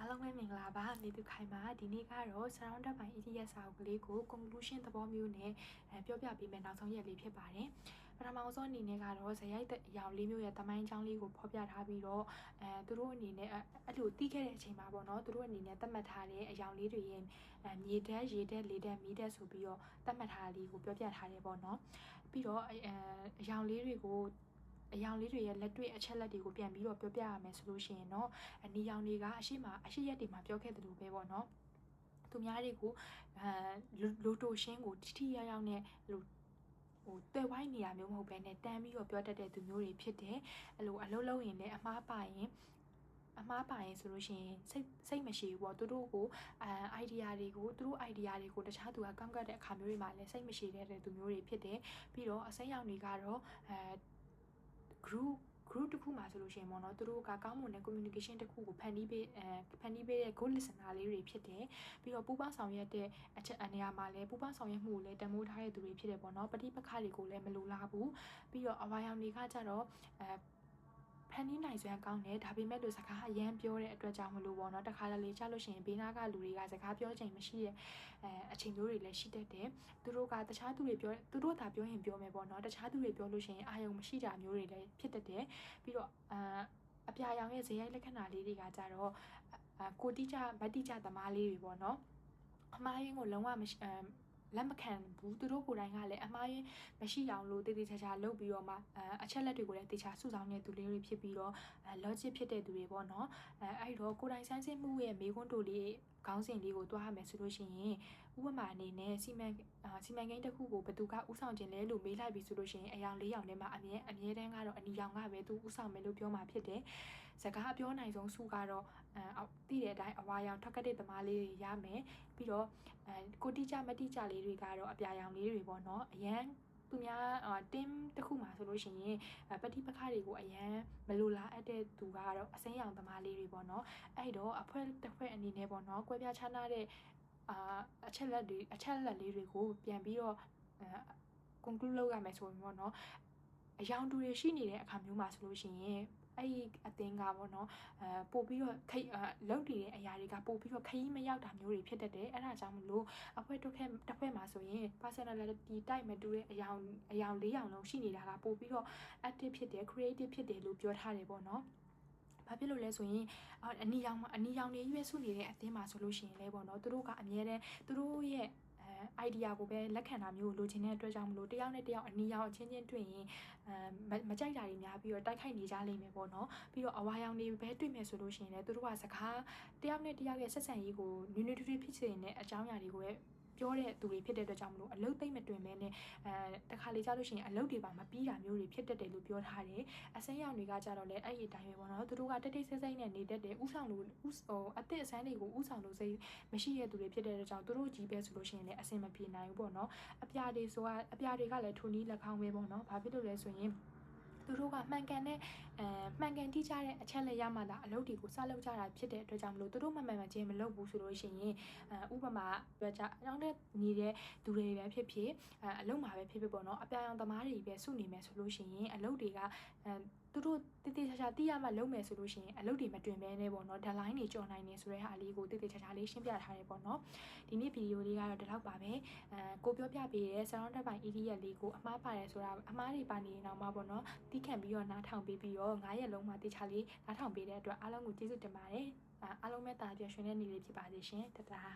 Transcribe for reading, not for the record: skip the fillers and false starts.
အားလုံးပဲမင်္ဂလာပါနေသူခိုင်ပါဒီနေ့ကတော့ surrounded by ETS စာအုပ်ကလေးကို conclusion သဘောမျိုးနဲ့ပြောပြပေးမယ်နောက်ဆုံးရက်လေးဖြစ်ပါတယ်ပထမဆုံးအနေနဲ့ကတော့ဇယိုက်အရာလေးမျိုးရဲ့တမိုင်းကြောင်းလေးကိုဖော်ပြထားပြီးတော့သူတို့အနေနဲ့အဲ့လိုတီးခဲ့တဲ့အချိန်မှာပေါ့နော်သူတို့အနေနဲ့သတ်မှတ်ထားတဲ့အရာလေးတွေရဲ့မြေဓာတ်ရေဓာတ်လေဓာတ်မီးဓာတ်ဆိုပြီးတော့သတ်မှတ်ထားလေးကိုပြောပြထားတယ်ပေါ့နော်ပြီးတော့အရာလေးတွေကိုအယောင်လေးတွေရဲ့လက်တွေ့အချက်လက်တွေကိုပြန်ပြီးတော့ပြောပြရမယ်ဆိုလို့ရှိရင်တော့နေရောင်တွေကအရှိရက်တွေမှာပြောခဲ့သလိုပဲပေါ့နော်သူများတွေကိုလိုတိုရှင်းကိုထိရောက်ရောက်နဲ့တွေ့ဝိုင်းနေရမျိုးမဟုတ်ဘဲနဲ့တန်းပြီးတော့ပြောတတ်တဲ့သူမျိုးတွေဖြစ်တယ်အဲ့လိုအလုံးလုံးရင်လည်းအမှားပါရင်ဆိုလို့ရှိရင်စိတ်မရှိဘူးပေါ့သူတို့ကိုidea တွေကိုသူတို့ idea တွေကိုတခြားသူကကောက်ကတ်တဲ့အခါမျိုးတွေမှာလည်းစိတ်မရှိတဲ့သူမျိုးတွေဖြစ်တယ်ပြီးတော့အစိမ်းရောင်တွေကတော့group တစ်ခုမှာဆိုလို့ရှိရင်ပေါ့နော်သူတို့ကကောင်းမွန်တဲ့ communication တစ်ခုကိုဖန်တီးပေးတဲ့ good listener လေးတွေဖြစ်တယ်ပြီးတော့ပူးပေါင်းဆောင်ရွက်တဲ့အချက်အနေအမှာလည်းပူးပေါင်းဆောင်ရွက်မှုကိုလည်းတမိုးထားတဲ့သူတွေဖြစ်တယ်ပေါ့နော်ပဋိပက္ခတွေကိုလည်းမလိုလားဘူးပြီးတော့အဝါရောင်တွေကကြတော့ဖန်တီးနိုင်စွမ်းကောင်းတယ်ဒါပေမဲ့လို့စကားအရန်ပြောတဲ့အတွက်ကြောင့်မလို့ပေါ့နော်တခါတလေကြားလို့ရှိရင်ဘေးနားကလူတွေကစကားပြောချိန်မရှိတဲ့အချိန်မျိုးတွေလည်းရှိတတ်တယ်သူတို့ကတခြားသူတွေပြောသူတို့သာပြောရင်ပြောမယ်ပေါ့နော်တခြားသူတွေပြောလို့ရှိရင်အာယုံမရှိတာမျိုးတွေလည်းဖြစ်တတ်တယ်ပြီးတော့အပြာရောင်ရဲ့ဇယိုက်လက္ခဏာလေးတွေကကြတော့ကိုတိကျဗတ္တိကျသမားလေးတွေပေါ့နော်အမားရင်းကိုလုံးဝလက်မခံဘူးသူတို့ကိုယ်တိုင်ကလည်းအမှားရင်းမရှိအောင်လို့တည်တည်ချာချာလုပ်ပြီးတော့မှအချက်လက်တွေကိုလည်းတေချာစုဆောင်တဲ့သူလေးတွေဖြစ်ပြီးတော့logic ဖြစ်တဲ့သူတွေပေါ့နော်အဲ့တော့ကိုယ်တိုင်စမ်းစစ်မှုရဲ့မေးခွန်းတိုလေးခေါင်းစဉ်လေးကိုတွားရမယ်ဆိုလို့ရှိရင်ဥပမာအနေနဲ့စီမံကိန်းတစ်ခုကိုဘယ်သူကဥဆောင်ခြင်းလဲလို့မေးလိုက်ပြီဆိုလို့ရှိရင်အယောင်၄ယောက်ထဲမှာအမြဲတမ်းကတော့အနီရောင်ကပဲသူဥဆောင်မယ်လို့ပြောမှာဖြစ်တယ်စကားပြောနိုင်ဆုံးစုကတော့သိတဲ့အတိုင်းအဝါရောင်ထွက်ကတဲ့သမားလေးတွေရမယ်ပြီးတော့ကိုတိကျမတိကျလေးတွေကတော့အပြာရောင်လေးတွေပေါ့နော်အရန်သူများteam တစ်ခုမှာဆိုလို့ရှိရင်ပဋိပက္ခတွေကိုအရန်မလိုလားအပ်တဲ့သူကတော့အစိမ်းရောင်သမားလေးတွေပေါ့နော်အဲ့တော့အဖွဲ့တစ်ဖွဲ့အနေနဲ့ပေါ့နော်ကွဲပြားခြားနားတဲ့အချက်လက်လေးတွေကိုပြန်ပြီးတော့conclude လုပ်ရမယ်ဆိုရင်ပေါ့နော်အယောင်တူတွေရှိနေတဲ့အခါမျိုးမှာဆိုလို့ရှိရင်အဲ့ဒီအသင်းကပေါ့နော်ပို့ပြီးတော့လောက်တည်တဲ့အရာတွေကပို့ပြီးတော့ခရီးမရောက်တာမျိုးတွေဖြစ်တတ်တယ်အဲ့ဒါကြောင့်မလို့အဖွဲ့တစ်ဖွဲ့မှာဆိုရင် personality type မတူတဲ့အယောင်၄ယောင်လုံးရှိနေတာကပို့ပြီးတော့ active ဖြစ်တယ် creative ဖြစ်တယ်လို့ပြောထားတယ်ပေါ့နော်ဘာဖြစ်လို့လဲဆိုရင်အနီရောင်တွေရွေးစုနေတဲ့အသင်းမှာဆိုလို့ရှိရင်လည်းပေါ့နော်သူတို့ကအမြဲတမ်းသူတို့ရဲ့ idea ကိုပဲလက်ခံတာမျိုးလိုချင်တဲ့အတွက်ကြောင့်မလို့တယောက်နဲ့တယောက်အနီရောင်အချင်းချင်းတွေ့ရင်မကြိုက်တာတွေများပြီးတော့တိုက်ခိုက်နေကြလိမ့်မယ်ပေါ့နော်ပြီးတော့အဝါရောင်တွေပဲတွေ့မယ်ဆိုလို့ရှိရင်လည်းသူတို့ကစကားတယောက်နဲ့တယောက်ရဲ့ဆက်ဆံရေးကိုနွေးနွေးထွေးထွေးဖြစ်စေတဲ့အကြောင်းအရာတွေကိုပဲပြောတဲ့သူတွေဖြစ်တဲ့အတွက်ကြောင့်မလို့အလုတ်သိမ့်မတွင်မဲနဲ့တခါလေကြားလို့ရှိရင်အလုတ်တွေပါမပြီးတာမျိုးတွေဖြစ်တတ်တယ်လို့ပြောထားတယ်အစိမ်းရောင်တွေကကြတော့လေအဲ့ဒီအတိုင်းပဲပေါ့နော်သူတို့ကတိတ်ဆိတ်နဲ့နေတတ်တယ်ဥဆောင်လို့အသစ်အစမ်းတွေကိုဥဆောင်လို့စိတ်မရှိတဲ့သူတွေဖြစ်တဲ့အတွက်ကြောင့်သူတို့ကြီးပဲဆိုလို့ရှိရင်လည်းအဆင်မပြေနိုင်ဘူးပေါ့နော်အပြာတွေကလည်းထိုနည်းလက်ကောင်းပဲပေါ့နော်ဘာဖြစ်လို့လဲဆိုရင်သူတို့ကမှန်ကန်တိကျတဲ့အချက်လက်ရမှသာအလုပ်တွေကိုစလုပ်ကြတာဖြစ်တဲ့အတွက်ကြောင့်မလို့သူတို့မှန်ချင်းမလုပ်ဘူးဆိုလို့ရှိရင်ဥပမာပြောကြအကြောင်းတဲ့နေတဲ့သူတွေပဲဖြစ်ဖြစ်အလုပ်မှာပဲဖြစ်ဖြစ်ပေါ့နော်အပြာရောင်သမားတွေပဲစုနေမယ်ဆိုလို့ရှိရင်အလုပ်တွေကသူတို့တည်တည်ချာချာသိရမှလုပ်မယ်ဆိုလို့ရှိရင်အလုပ်တွေမတွင်ပဲနဲ့ပေါ့နော် deadline တွေကြော်နိုင်နေဆိုတဲ့ဟာလေးကိုတည်တည်ချာချာလေးရှင်းပြထားတယ်ပေါ့နော်ဒီနေ့ဗီဒီယိုလေးကတော့ဒီလောက်ပါပဲကိုပြောပြပေးတဲ့ surrounded by idiot လေးကိုအမှားပါတယ်ဆိုတာအမှားတွေပါနေရင်တော့မှပေါ့နော်တီးခံပြီးတော့နားထောင်ပြီးတော့9ရက်လုံးမှာတေချာလေးနားထောင်ပေးတဲ့အတွက်အားလုံးကိုကျေးဇူးတင်ပါတယ်အားလုံးပဲတာပြည့်ရွှင်တဲ့နေ့လေးဖြစ်ပါစေရှင်တတား